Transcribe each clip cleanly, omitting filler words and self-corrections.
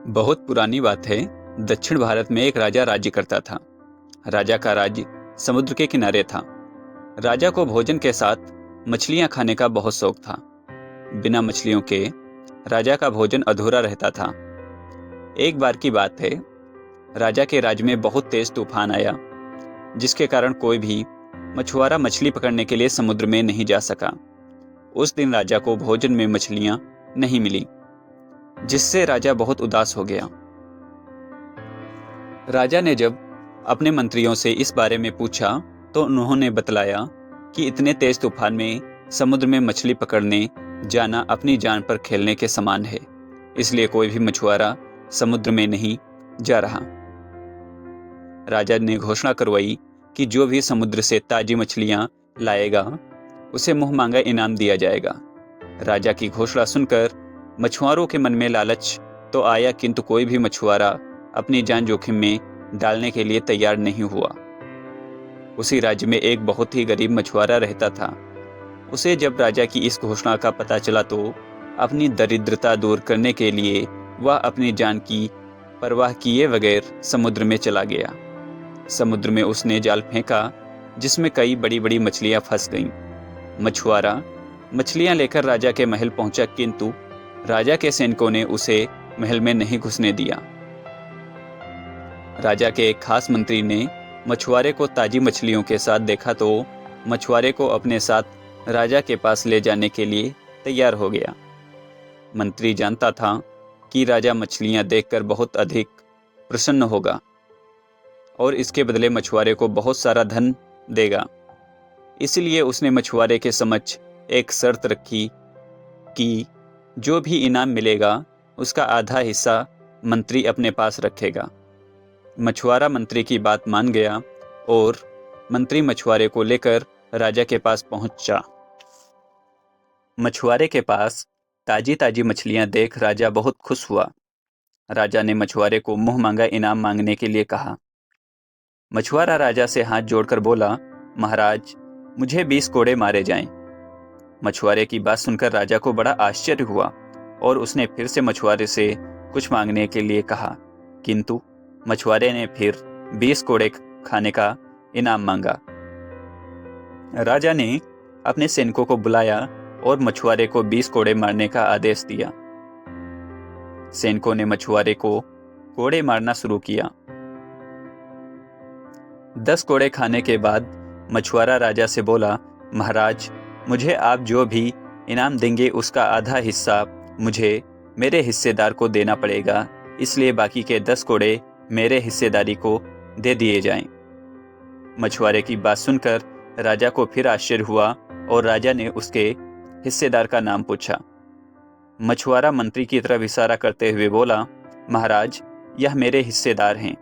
बहुत पुरानी बात है। दक्षिण भारत में एक राजा राज्य करता था। राजा का राज्य समुद्र के किनारे था। राजा को भोजन के साथ मछलियां खाने का बहुत शौक था। बिना मछलियों के राजा का भोजन अधूरा रहता था। एक बार की बात है, राजा के राज्य में बहुत तेज तूफान आया, जिसके कारण कोई भी मछुआरा मछली पकड़ने के लिए समुद्र में नहीं जा सका। उस दिन राजा को भोजन में मछलियां नहीं मिली, जिससे राजा बहुत उदास हो गया। राजा ने जब अपने मंत्रियों से इस बारे में पूछा तो उन्होंने बतलाया कि इतने तेज तूफान में समुद्र में मछली पकड़ने जाना अपनी जान पर खेलने के समान है, इसलिए कोई भी मछुआरा समुद्र में नहीं जा रहा। राजा ने घोषणा करवाई कि जो भी समुद्र से ताजी मछलियां लाएगा उसे मुंह मांगा इनाम दिया जाएगा। राजा की घोषणा सुनकर मछुआरों के मन में लालच तो आया, किंतु कोई भी मछुआरा अपनी जान जोखिम में डालने के लिए तैयार नहीं हुआ। उसी राज्य में एक बहुत ही गरीब मछुआरा रहता था। उसे जब राजा की इस घोषणा का पता चला तो अपनी दरिद्रता दूर करने के लिए वह अपनी जान की परवाह किए बगैर समुद्र में चला गया। समुद्र में उसने जाल फेंका, जिसमें कई बड़ी बड़ी मछलियां फंस गईं। मछुआरा मछलियां लेकर राजा के महल पहुंचा, किंतु राजा के सैनिकों ने उसे महल में नहीं घुसने दिया। राजा के एक खास मंत्री ने मछुआरे को ताजी मछलियों के साथ देखा तो मछुआरे को अपने साथ राजा के पास ले जाने के लिए तैयार हो गया। मंत्री जानता था कि राजा मछलियां देखकर बहुत अधिक प्रसन्न होगा और इसके बदले मछुआरे को बहुत सारा धन देगा। इसलिए उसने मछुआरे के समक्ष एक शर्त रखी कि जो भी इनाम मिलेगा उसका आधा हिस्सा मंत्री अपने पास रखेगा। मछुआरा मंत्री की बात मान गया और मंत्री मछुआरे को लेकर राजा के पास पहुंचा। मछुआरे के पास ताजी ताजी मछलियां देख राजा बहुत खुश हुआ। राजा ने मछुआरे को मुंह मांगा इनाम मांगने के लिए कहा। मछुआरा राजा से हाथ जोड़कर बोला, महाराज, मुझे 20 कोड़े मारे जाएं। मछुआरे की बात सुनकर राजा को बड़ा आश्चर्य हुआ और उसने फिर से मछुआरे से कुछ मांगने के लिए कहा, किंतु मछुआरे ने फिर 20 कोड़े खाने का इनाम मांगा। राजा ने अपने सैनिकों को बुलाया और मछुआरे को 20 कोड़े मारने का आदेश दिया। सैनिकों ने मछुआरे को कोड़े मारना शुरू किया। 10 कोड़े खाने के बाद मछुआरा राजा से बोला, महाराज, मुझे आप जो भी इनाम देंगे उसका आधा हिस्सा मुझे मेरे हिस्सेदार को देना पड़ेगा, इसलिए बाकी के 10 कोड़े मेरे हिस्सेदारी को दे दिए जाएं। मछुआरे की बात सुनकर राजा को फिर आश्चर्य हुआ और राजा ने उसके हिस्सेदार का नाम पूछा। मछुआरा मंत्री की तरफ इशारा करते हुए बोला, महाराज, यह मेरे हिस्सेदार हैं।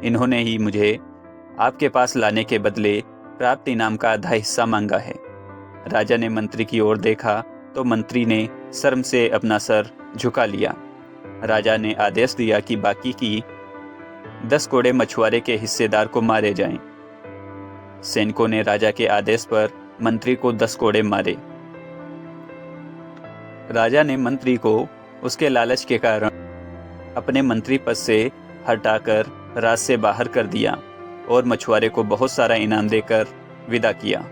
इन्होंने ही मुझे आपके पास लाने के बदले प्राप्त इनाम का आधा हिस्सा मांगा है। राजा ने मंत्री की ओर देखा तो मंत्री ने शर्म से अपना सर झुका लिया। राजा ने आदेश दिया कि बाकी की 10 कोड़े मछुआरे के हिस्सेदार को मारे जाएं। सैनिकों ने राजा के आदेश पर मंत्री को 10 कोड़े मारे। राजा ने मंत्री को उसके लालच के कारण अपने मंत्री पद से हटाकर राज से बाहर कर दिया और मछुआरे को बहुत सारा इनाम देकर विदा किया।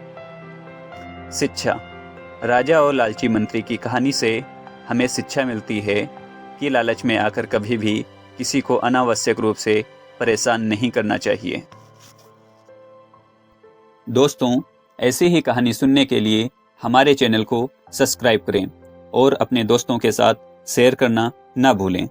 शिक्षा। राजा और लालची मंत्री की कहानी से हमें शिक्षा मिलती है कि लालच में आकर कभी भी किसी को अनावश्यक रूप से परेशान नहीं करना चाहिए। दोस्तों, ऐसी ही कहानी सुनने के लिए हमारे चैनल को सब्सक्राइब करें और अपने दोस्तों के साथ शेयर करना ना भूलें।